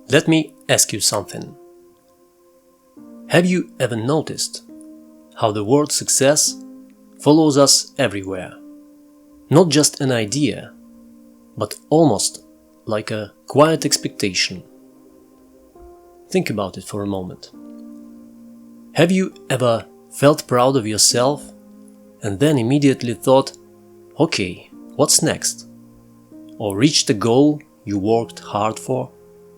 Let me ask you something. Have you ever noticed how the word success follows us everywhere? Not just an idea, but almost like a quiet expectation. Think about it for a moment. Have you ever felt proud of yourself and then immediately thought, okay, what's next? Or reached a goal you worked hard for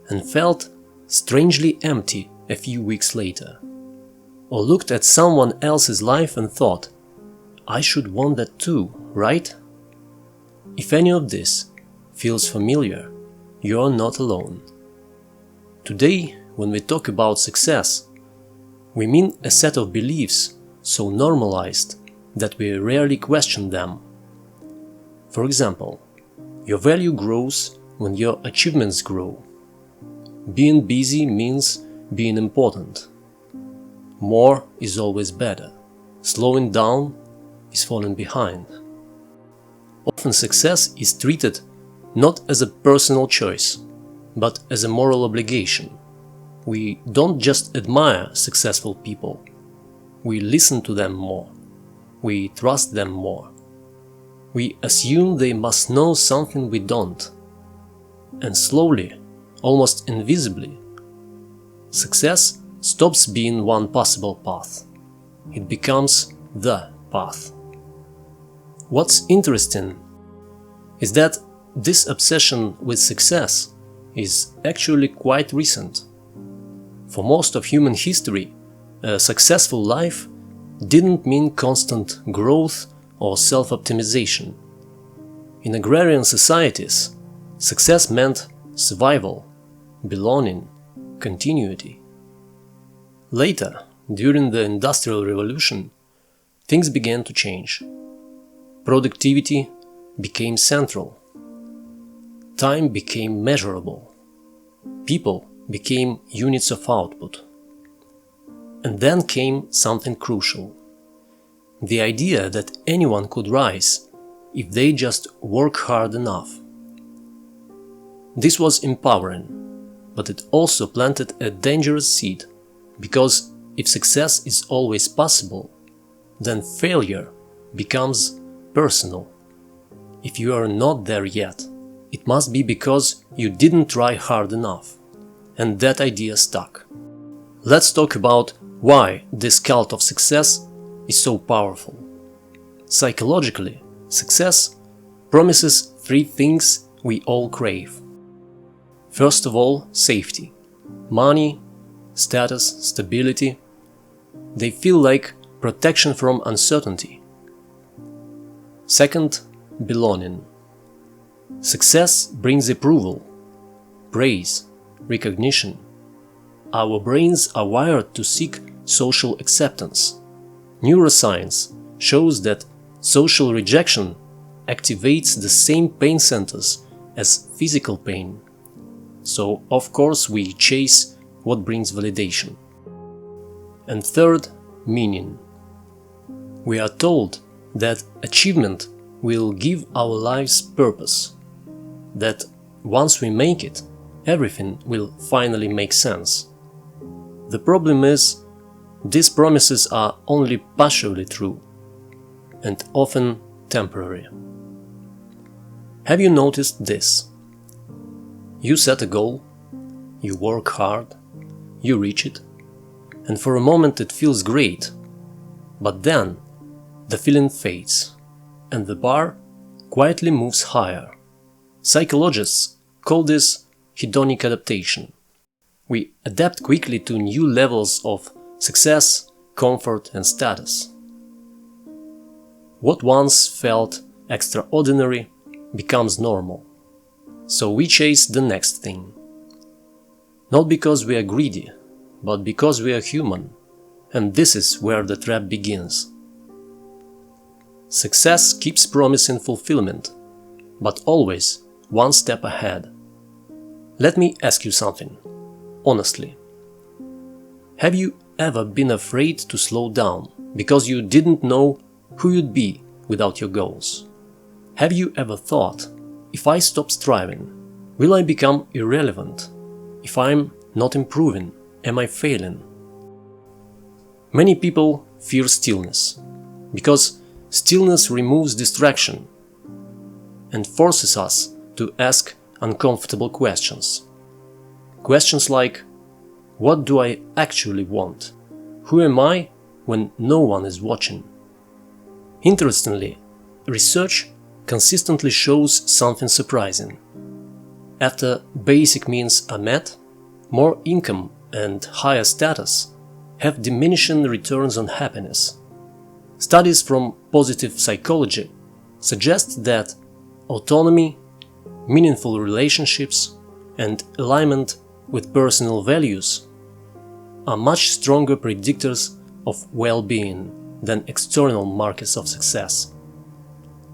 and felt strangely empty a few weeks later? Or looked at someone else's life and thought, I should want that too, right? If any of this feels familiar, you're not alone. Today, when we talk about success, we mean a set of beliefs so normalized that we rarely question them. For example, your value grows when your achievements grow. Being busy means being important. More is always better. Slowing down is falling behind. Often success is treated not as a personal choice, but as a moral obligation. We don't just admire successful people. We listen to them more. We trust them more. We assume they must know something we don't. And slowly, almost invisibly, success stops being one possible path. It becomes the path. What's interesting is that this obsession with success is actually quite recent. For most of human history, a successful life didn't mean constant growth or self-optimization. In agrarian societies, success meant survival, belonging, continuity. Later, during the Industrial Revolution, things began to change. Productivity became central. Time became measurable. People became units of output. And then came something crucial. The idea that anyone could rise if they just work hard enough. This was empowering, but it also planted a dangerous seed, because if success is always possible, then failure becomes personal. If you are not there yet, it must be because you didn't try hard enough. And that idea stuck. Let's talk about why this cult of success is so powerful. Psychologically, success promises three things we all crave. First of all, safety. Money, status, stability. They feel like protection from uncertainty. Second, belonging. Success brings approval, praise, recognition. Our brains are wired to seek social acceptance. Neuroscience shows that social rejection activates the same pain centers as physical pain. So, of course, we chase what brings validation. And third, meaning. We are told that achievement will give our lives purpose, that once we make it, everything will finally make sense. The problem is, these promises are only partially true, and often temporary. Have you noticed this? You set a goal, you work hard, you reach it, and for a moment it feels great, but then the feeling fades, and the bar quietly moves higher. Psychologists call this hedonic adaptation. We adapt quickly to new levels of success, comfort, and status. What once felt extraordinary becomes normal, so we chase the next thing. Not because we are greedy, but because we are human, and this is where the trap begins. Success keeps promising fulfillment, but always one step ahead. Let me ask you something, honestly. Have you ever been afraid to slow down because you didn't know who you'd be without your goals? Have you ever thought, if I stop striving, will I become irrelevant? If I'm not improving, am I failing? Many people fear stillness, because stillness removes distraction and forces us to ask uncomfortable questions. Questions like, what do I actually want? Who am I when no one is watching? Interestingly, research consistently shows something surprising. After basic needs are met, more income and higher status have diminishing returns on happiness. Studies from positive psychology suggest that autonomy, meaningful relationships, and alignment with personal values are much stronger predictors of well-being than external markers of success.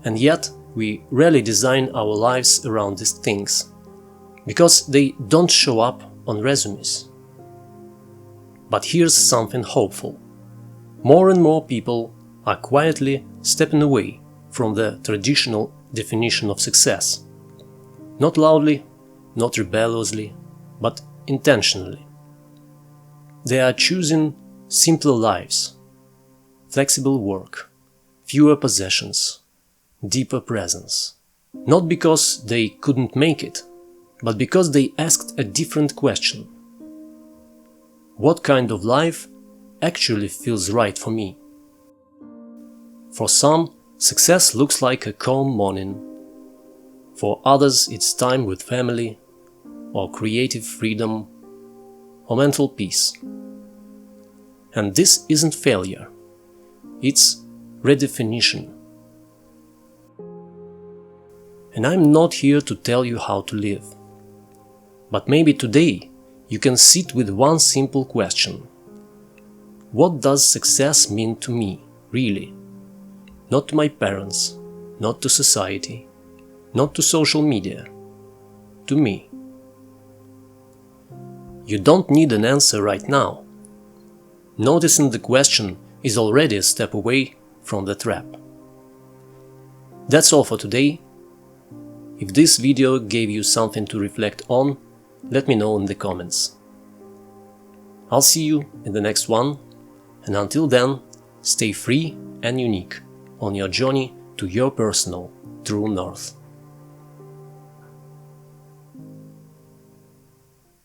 And yet, we rarely design our lives around these things, because they don't show up on resumes. But here's something hopeful. More and more people are quietly stepping away from the traditional definition of success. Not loudly, not rebelliously, but intentionally. They are choosing simpler lives, flexible work, fewer possessions, deeper presence. Not because they couldn't make it, but because they asked a different question. What kind of life actually feels right for me? For some, success looks like a calm morning. For others, it's time with family, or creative freedom, or mental peace. And this isn't failure, it's redefinition. And I'm not here to tell you how to live. But maybe today you can sit with one simple question. What does success mean to me, really? Not to my parents, not to society, not to social media, to me. You don't need an answer right now. Noticing the question is already a step away from the trap. That's all for today. If this video gave you something to reflect on, let me know in the comments. I'll see you in the next one, and until then, stay free and unique on your journey to your personal true north.